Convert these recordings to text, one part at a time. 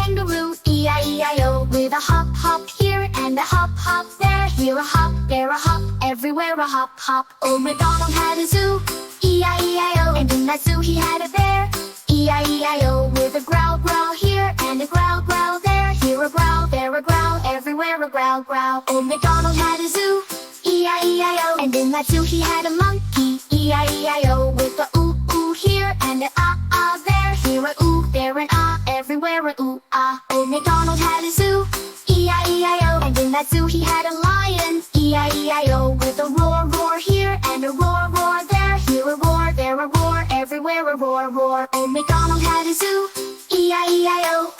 kangaroo, E-I-E-I-O. With a hop, hop here and a hop, hop there. Here a hop, there a hop, everywhere a hop, hop. Old MacDonald had a zoo, E-I-E-I-O. And in that zoo he had a bear, E-I-E-I-O. With a growl, growl here and a growl, growl there. Here a growl, there a growl, everywhere a growl, growl. Old MacDonald had a zoo, E-I-E-I-O. And in that zoo he had a monkey, E-I-E-I-O. With a ooh, ooh here and a ah, ah there. Here a ooh, there an ah, everywhere a ooh, ah. Old MacDonald had a zoo, E-I-E-I-O. And in that zoo he had a lion, E-I-E-I-O. With a roar, roar here and a roar, roar there. Here a roar, there a roar, everywhere a roar, roar. Old MacDonald had a zoo, E-I-E-I-O.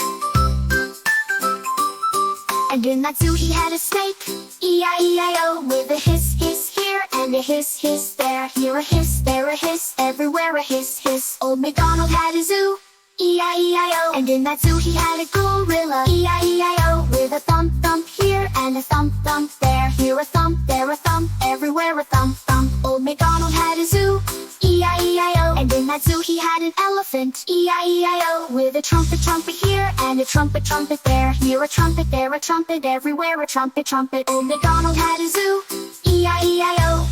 And in that zoo he had a snake, E-I-E-I-O. With a hiss, hiss here and a hiss, hiss there. Here a hiss, there a hiss, everywhere a hiss, hiss. Old MacDonald had a zoo, E-I-E-I-O. And in that zoo he had a gorilla, E-I-E-I-O. With a thump, thump here and a thump, thump there. Here a thump, there a thump, everywhere a thump, thump. Old MacDonald had a zoo, E-I-E-I-O. And in that zoo he had an elephant, E-I-E-I-O. With a trumpet, trumpet here and a trumpet, trumpet there. Here a trumpet, there a trumpet, everywhere a trumpet, trumpet. Old MacDonald had a zoo, E-I-E-I-O.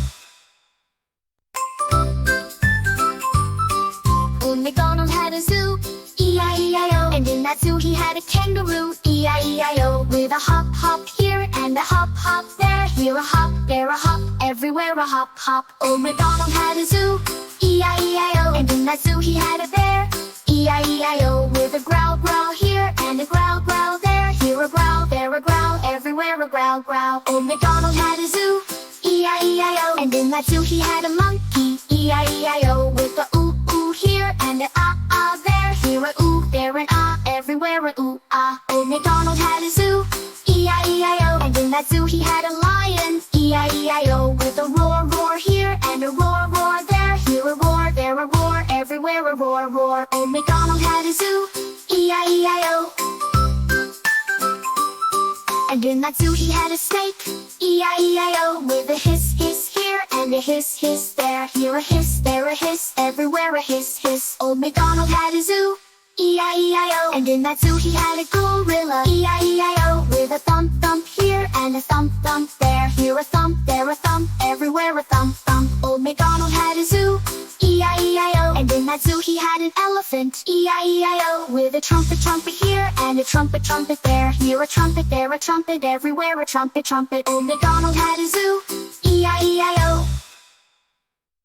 Old MacDonald had a zoo, E-I-E-I-O. And in that zoo he had a kangaroo, E-I-E-I-O. With a hop, hop here and a hop, hop there. Here a hop, there a hop, everywhere a hop, hop. Old MacDonald had a zoo, E-I-E-I-O. And in that zoo he had a bear, E-I-E-I-O. With a growl, growl here and a growl, growl there. Here a growl, there a growl, everywhere a growl, growl. Old MacDonald had a zoo, E-I-E-I-O. And in that zoo he had a monkey, E-I-E-I-O. With a ooh, ooh here and a ah, ah there. Here a ooh, there an ah, everywhere a ooh, ah. Old MacDonald had a zoo, E-I-E-I-O. And in that zoo he had a lion, E-I-E-I-O. With a roar, roar here and a roar, roar there. Here a roar, there a roar, everywhere a roar, roar. Old MacDonald had a zoo, E-I-E-I-O. And in that zoo he had a snake, E-I-E-I-O. With a hiss, hiss here and a hiss, hiss there. Here a hiss, there a hiss, everywhere a hiss, hiss. Old MacDonald had a zoo, E-I-E-I-O. And in that zoo he had a gorilla, E-I-E-I-O. With a thump, thump here and a thump, thump there. Here a thump, there a thump, everywhere a thump, thump. Old MacDonald had a zoo, E-I-E-I-O. And in that zoo he had an elephant, E-I-E-I-O. With a trumpet, trumpet here and a trumpet, trumpet there. Here a trumpet, there a trumpet, everywhere a trumpet, trumpet. Old MacDonald had a zoo, E-I-E-I-O.